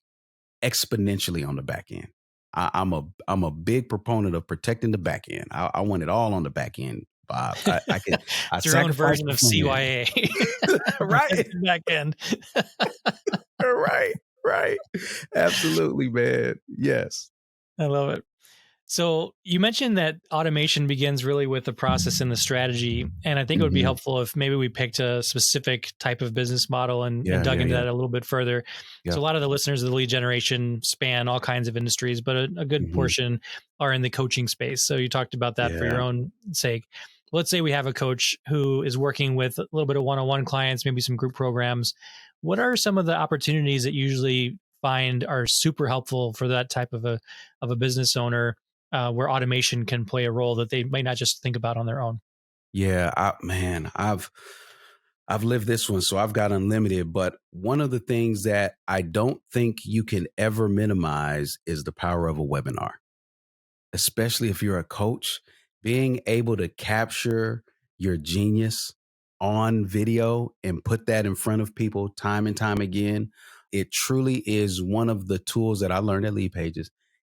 exponentially on the back end. I'm a big proponent of protecting the back end. I want it all on the back end, Bob. I It's your own sacrifice version the of front end. CYA. Right. Back end. Right. Absolutely, man. Yes. I love it. So you mentioned that automation begins really with the process and the strategy. And I think it would be Mm-hmm. helpful if maybe we picked a specific type of business model and dug into that a little bit further. Yeah. So a lot of the listeners of the lead generation span all kinds of industries, but a good Mm-hmm. portion are in the coaching space. So you talked about that for your own sake. Let's say we have a coach who is working with a little bit of one-on-one clients, maybe some group programs. What are some of the opportunities that you usually find are super helpful for that type of a business owner? Where automation can play a role that they might not just think about on their own. Yeah, I've lived this one, so I've got unlimited. But one of the things that I don't think you can ever minimize is the power of a webinar, especially if you're a coach. Being able to capture your genius on video and put that in front of people time and time again, it truly is one of the tools that I learned at Leadpages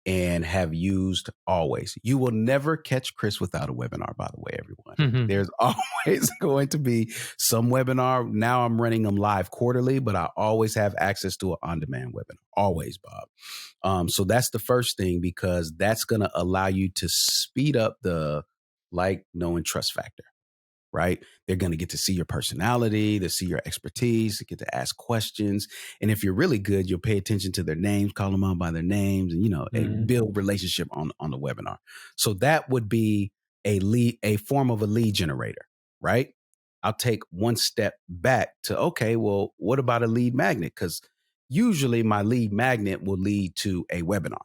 and have used always. You will never catch Chris without a webinar, by the way, everyone. Mm-hmm. There's always going to be some webinar. Now I'm running them live quarterly, but I always have access to an on-demand webinar. Always, Bob. So that's the first thing, because that's going to allow you to speed up the like, know, and trust factor. Right? They're going to get to see your personality, to see your expertise, to get to ask questions. And if you're really good, you'll pay attention to their names, call them out by their names, and build relationship on the webinar. So that would be a form of a lead generator, right? I'll take one step back to, okay, well, what about a lead magnet? Because usually my lead magnet will lead to a webinar.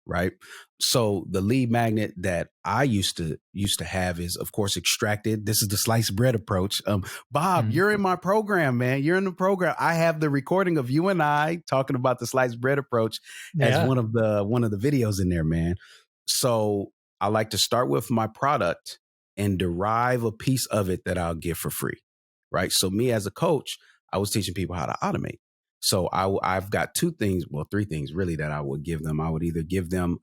Right. So the lead magnet that I used to have is, of course, extracted. This is the sliced bread approach. Bob, you're in my program, man. You're in the program. I have the recording of you and I talking about the sliced bread approach as one of the videos in there, man. So I like to start with my product and derive a piece of it that I'll give for free. Right. So me as a coach, I was teaching people how to automate. So I've got three things really that I would give them. I would either give them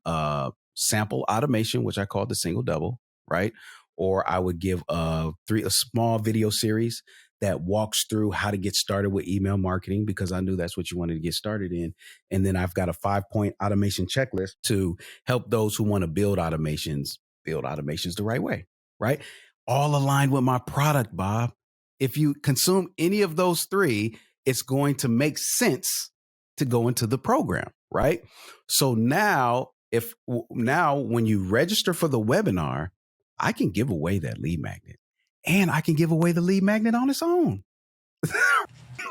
sample automation, which I call the single double, right? Or I would give a small video series that walks through how to get started with email marketing, because I knew that's what you wanted to get started in. And then I've got a 5-point automation checklist to help those who want to build automations the right way, right? All aligned with my product, Bob. If you consume any of those three, it's going to make sense to go into the program, right? So now when you register for the webinar, I can give away that lead magnet, and I can give away the lead magnet on its own.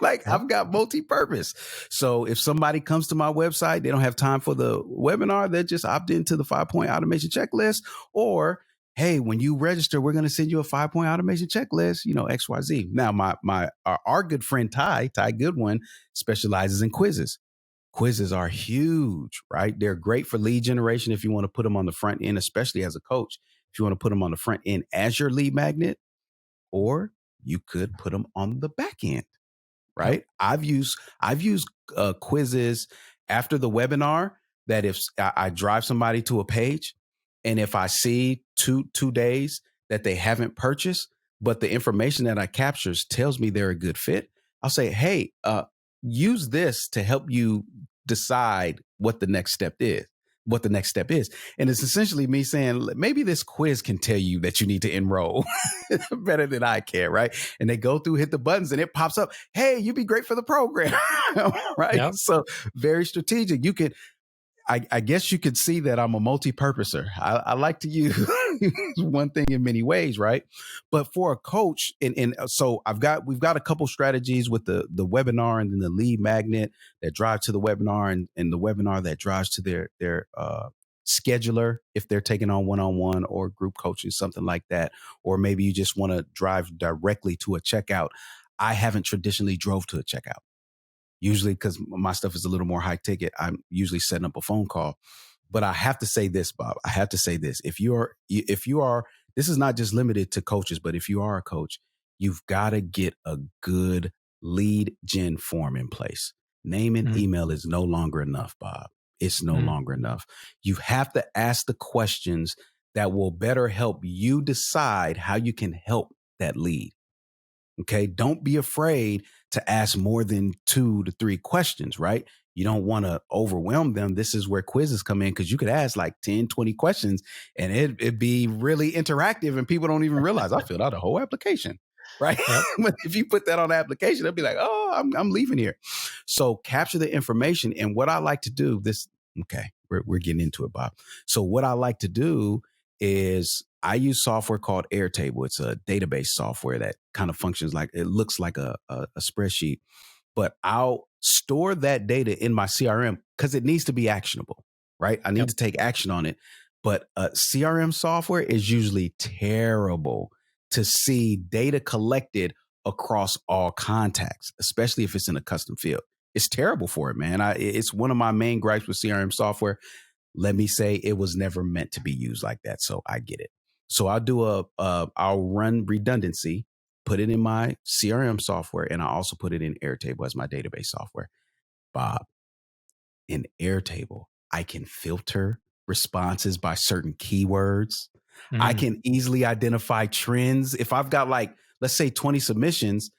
I've got multi-purpose. So if somebody comes to my website, they don't have time for the webinar, they just opt into the 5-point automation checklist, or hey, when you register, we're going to send you a 5-point automation checklist, XYZ. Now, our good friend Ty Goodwin specializes in quizzes. Quizzes are huge, right? They're great for lead generation if you want to put them on the front end, especially as a coach. If you want to put them on the front end as your lead magnet, or you could put them on the back end, right? Yep. I've used quizzes after the webinar that if I drive somebody to a page, and if I see two days that they haven't purchased, but the information that I captures tells me they're a good fit, I'll say, hey, use this to help you decide what the next step is. And it's essentially me saying, maybe this quiz can tell you that you need to enroll better than I can, right? And they go through, hit the buttons, and it pops up, hey, you'd be great for the program, right? Yep. So very strategic. I guess you could see that I'm a multi-purposer. I like to use one thing in many ways, right? But for a coach, and so we've got a couple strategies with the webinar and then the lead magnet that drive to the webinar, and the webinar that drives to their scheduler if they're taking on one-on-one or group coaching, something like that. Or maybe you just want to drive directly to a checkout. I haven't traditionally drove to a checkout. Usually, because my stuff is a little more high ticket, I'm usually setting up a phone call. But I have to say this, Bob. I have to say this. If you are, this is not just limited to coaches, but if you are a coach, you've got to get a good lead gen form in place. Name and Mm, email is no longer enough, Bob. It's no mm, longer enough. You have to ask the questions that will better help you decide how you can help that lead. Okay. Don't be afraid to ask more than 2 to 3 questions, right? You don't want to overwhelm them. This is where quizzes come in because you could ask like 10, 20 questions and it'd be really interactive and people don't even realize I filled out a whole application, right? yep. But if you put that on the application, they'll be like, oh, I'm leaving here. So capture the information. And what I like to do, we're getting into it, Bob. So what I like to do is I use software called Airtable. It's a database software that kind of functions like it looks like a spreadsheet, but I'll store that data in my CRM because it needs to be actionable, right? I need Yep. to take action on it. But CRM software is usually terrible to see data collected across all contacts, especially if it's in a custom field. It's terrible for it, man. It's one of my main gripes with CRM software. Let me say it was never meant to be used like that. So I get it. So I'll run redundancy, put it in my CRM software, and I also put it in Airtable as my database software. Bob, in Airtable, I can filter responses by certain keywords. I Mm, can easily identify trends. If I've got like, let's say 20 submissions,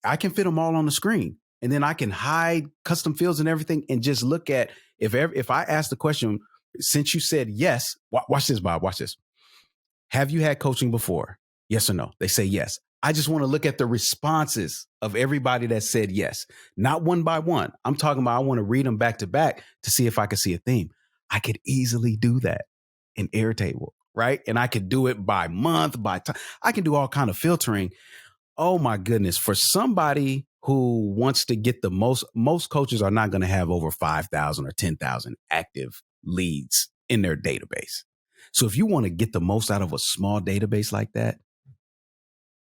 I can fit them all on the screen. And then I can hide custom fields and everything and just look at if I ask the question, since you said yes, watch this, Bob, watch this. Have you had coaching before? Yes or no? They say yes. I just want to look at the responses of everybody that said yes, not one by one. I'm talking about I want to read them back to back to see if I can see a theme. I could easily do that in Airtable, right? And I could do it by month, by time. I can do all kind of filtering. Oh my goodness. For somebody who wants to get the most coaches are not going to have over 5,000 or 10,000 active leads in their database. So if you want to get the most out of a small database like that,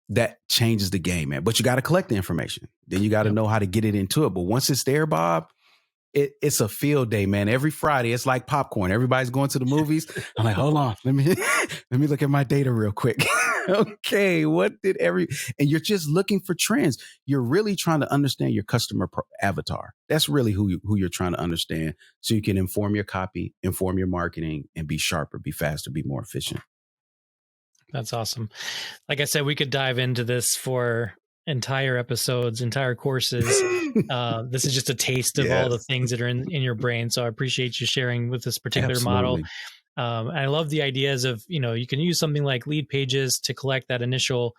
that changes the game, man. But you got to collect the information. Then you got to yep. know how to get it into it. But once it's there, Bob, it's a field day, man. Every Friday, it's like popcorn. Everybody's going to the movies. I'm like, hold on, let me let me look at my data real quick. Okay, and you're just looking for trends. You're really trying to understand your customer avatar. That's really who you're trying to understand, so you can inform your copy, inform your marketing, and be sharper, be faster, be more efficient. That's awesome. Like I said, we could dive into this for entire episodes, entire courses. This is just a taste of all the Yes, things that are in your brain. So I appreciate you sharing with this particular model. absolutely. And I love the ideas of, you can use something like Leadpages to collect that initial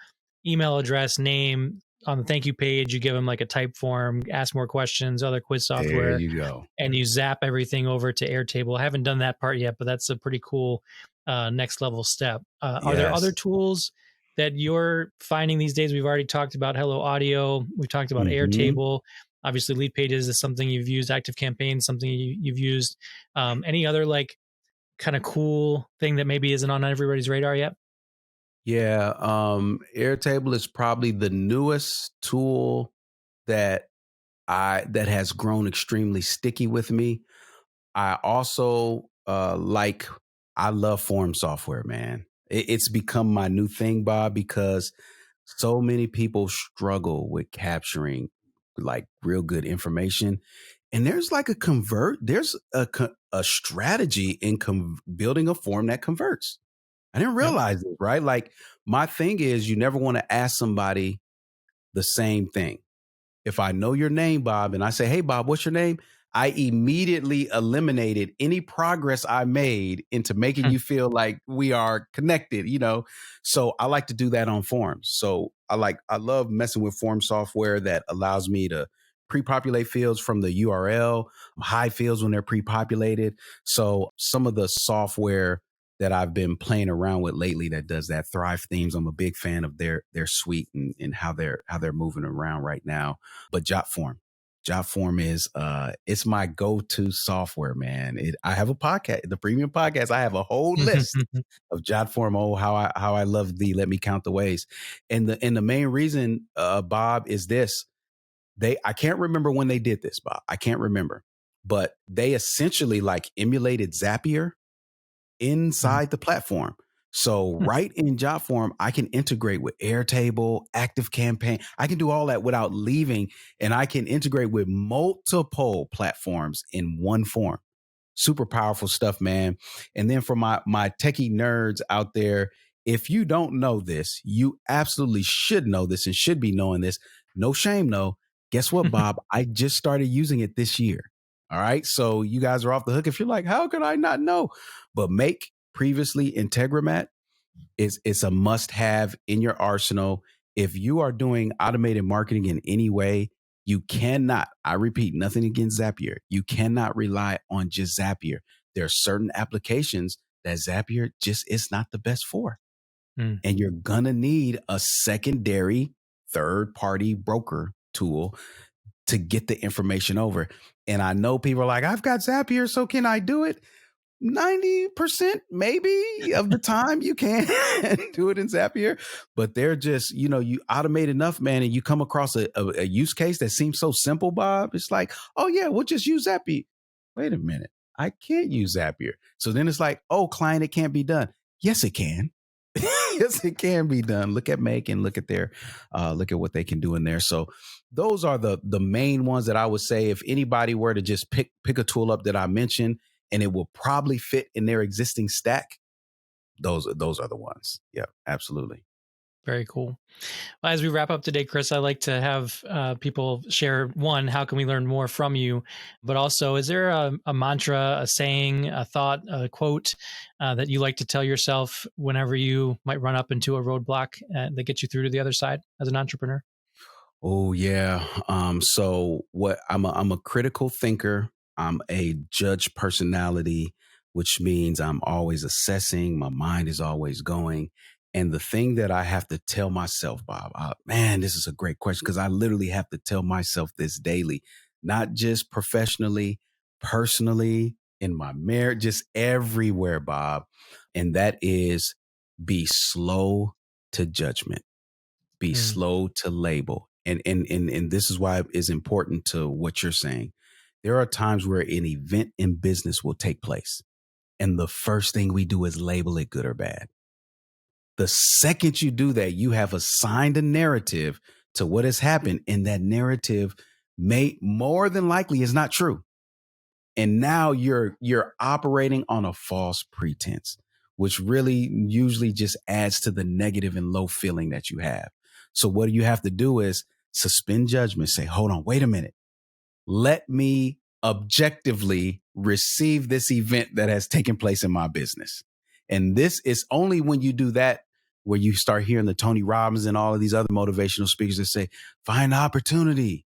email address, name. On the thank you page, you give them like a type form, ask more questions, other quiz There software, you go. and you zap everything over to Airtable. I haven't done that part yet, but that's a pretty cool next level step. Are there other Yes. tools that you're finding these days? We've already talked about Hello Audio. We've talked about Hmm. Airtable. Obviously, Leadpages is something you've used. Active Campaign, something you've used. Any other like kind of cool thing that maybe isn't on everybody's radar yet? Yeah, Airtable is probably the newest tool that that has grown extremely sticky with me. I also I love form software, man. It's become my new thing, Bob, because so many people struggle with capturing like real good information. And there's like there's a strategy in building a form that converts. I didn't Yep. realize it, right? Like my thing is you never want to ask somebody the same thing. If I know your name, Bob, and I say, hey, Bob, what's your name? I immediately eliminated any progress I made into making you feel like we are connected. So I like to do that on forms. So I love messing with form software that allows me to pre-populate fields from the URL, hide fields when they're pre-populated. So some of the software that I've been playing around with lately that does that, Thrive Themes, I'm a big fan of their suite and how they're moving around right now. But Jotform is it's my go-to software, man. I have a podcast, the premium podcast. I have a whole list of Jotform. Oh, how I love thee. Let me count the ways. And the main reason, Bob, is this. I can't remember when they did this, Bob. I can't remember. But they essentially like emulated Zapier inside the platform. So right in Jotform, I can integrate with Airtable, ActiveCampaign. I can do all that without leaving, and I can integrate with multiple platforms in one form. Super powerful stuff, man. And then for my techie nerds out there, if you don't know this, you absolutely should know this and should be knowing this. No shame, no. Guess what, Bob? I just started using it this year. All right. So you guys are off the hook if you're like, how could I not know? But Make, previously Integromat, it's a must have in your arsenal. If you are doing automated marketing in any way, you cannot, I repeat, nothing against Zapier. You cannot rely on just Zapier. There are certain applications that Zapier just is not the best for. Mm. And you're going to need a secondary third party broker tool to get the information over. And I know people are like, I've got Zapier, so can I do it? 90% maybe of the time you can do it in Zapier, but they're just, you automate enough, man, and you come across a use case that seems so simple, Bob. It's like, oh yeah, we'll just use Zapier. Wait a minute, I can't use Zapier. So then it's like, oh, client, it can't be done. Yes, it can. Yes, it can be done. Look at Make and look at look at what they can do in there. So those are the main ones that I would say if anybody were to just pick a tool up that I mentioned and it will probably fit in their existing stack. Those are the ones. Yeah, absolutely. Very cool. Well, as we wrap up today, Chris, I like to have people share, one, how can we learn more from you? But also, is there a mantra, a saying, a thought, a quote that you like to tell yourself whenever you might run up into a roadblock that gets you through to the other side as an entrepreneur? Oh yeah. So what I'm a critical thinker. I'm a judge personality, which means I'm always assessing. My mind is always going. And the thing that I have to tell myself, Bob, man, this is a great question because I literally have to tell myself this daily, not just professionally, personally, in my marriage, just everywhere, Bob. And that is be slow to judgment, be Mm. slow to label. And this is why it's important to what you're saying. There are times where an event in business will take place. And the first thing we do is label it good or bad. The second you do that, you have assigned a narrative to what has happened. And that narrative may more than likely is not true. And now you're operating on a false pretense, which really usually just adds to the negative and low feeling that you have. So what you have to do is suspend judgment, say, hold on, wait a minute. Let me objectively receive this event that has taken place in my business. And this is only when you do that where you start hearing the Tony Robbins and all of these other motivational speakers that say, find opportunity,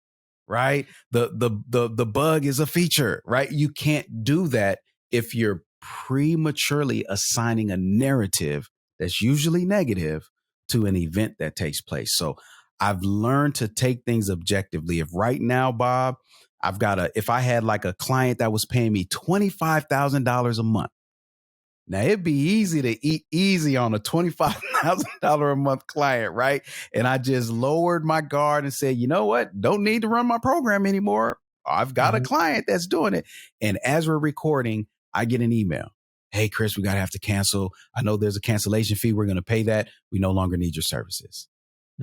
right? The bug is a feature, right? You can't do that if you're prematurely assigning a narrative that's usually negative to an event that takes place. So I've learned to take things objectively. If right now, Bob, if I had like a client that was paying me $25,000 a month, now it'd be easy to eat easy on a $25,000 a month client, right? And I just lowered my guard and said, you know what? Don't need to run my program anymore. I've got a client that's doing it. And as we're recording, I get an email. Hey, Chris, we have to cancel. I know there's a cancellation fee. We're going to pay that. We no longer need your services.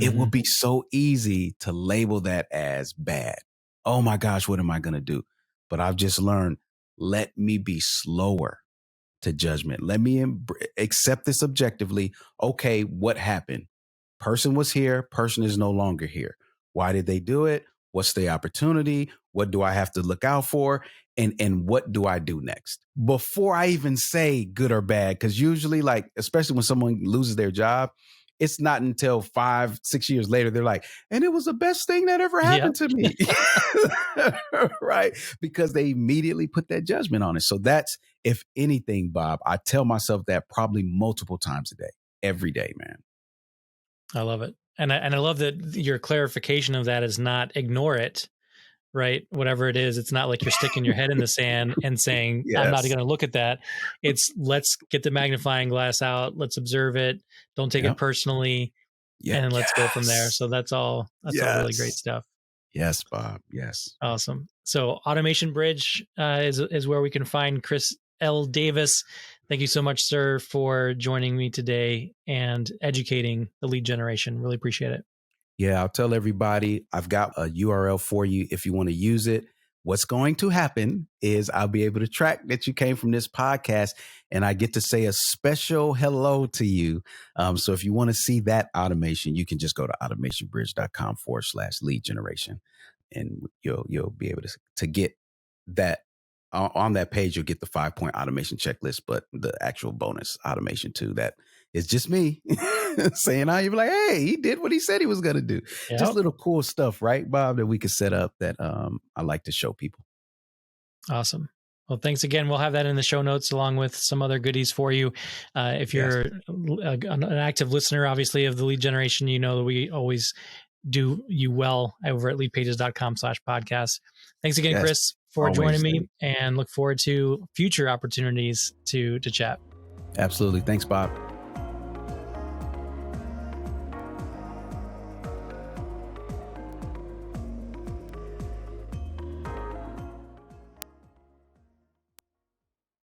It will be so easy to label that as bad. Oh my gosh, what am I going to do? But I've just learned, let me be slower to judgment. Let me accept this objectively. Okay, what happened? Person was here. Person is no longer here. Why did they do it? What's the opportunity? What do I have to look out for? And what do I do next? Before I even say good or bad, because usually, like, especially when someone loses their job, it's not until 5-6 years later they're like, and it was the best thing that ever Yep. happened to me. Right? Because they immediately put that judgment on it. So that's, if anything, Bob, I tell myself that probably multiple times a day, every day, man. I love it. And I love that your clarification of that is not ignore it, right? Whatever it is, it's not like you're sticking your head in the sand and saying, I'm not Yes. going to look at that. It's let's get the magnifying glass out. Let's observe it. Don't take it Yep. personally. Yeah. And let's go from there. Yes. So that's all really great stuff. Yes, Bob. Yes. Awesome. So Automation Bridge is where we can find Chris L. Davis. Thank you so much, sir, for joining me today and educating the lead generation. Really appreciate it. Yeah, I'll tell everybody, I've got a URL for you if you want to use it. What's going to happen is I'll be able to track that you came from this podcast, and I get to say a special hello to you. So if you want to see that automation, you can just go to automationbridge.com/lead generation, and you'll be able to get that. On that page, you'll get the 5-point automation checklist, but the actual bonus automation too, that is just me saying, you'll be like, hey, he did what he said he was going to do. Yep. Just little cool stuff, right, Bob, that we could set up that I like to show people. Awesome. Well, thanks again. We'll have that in the show notes along with some other goodies for you. If you're an active listener, obviously, of the lead generation, you know that we always do you well over at leadpages.com/podcast. Thanks again, Chris, for joining me, and look forward to future opportunities to chat. Absolutely. Thanks, Bob.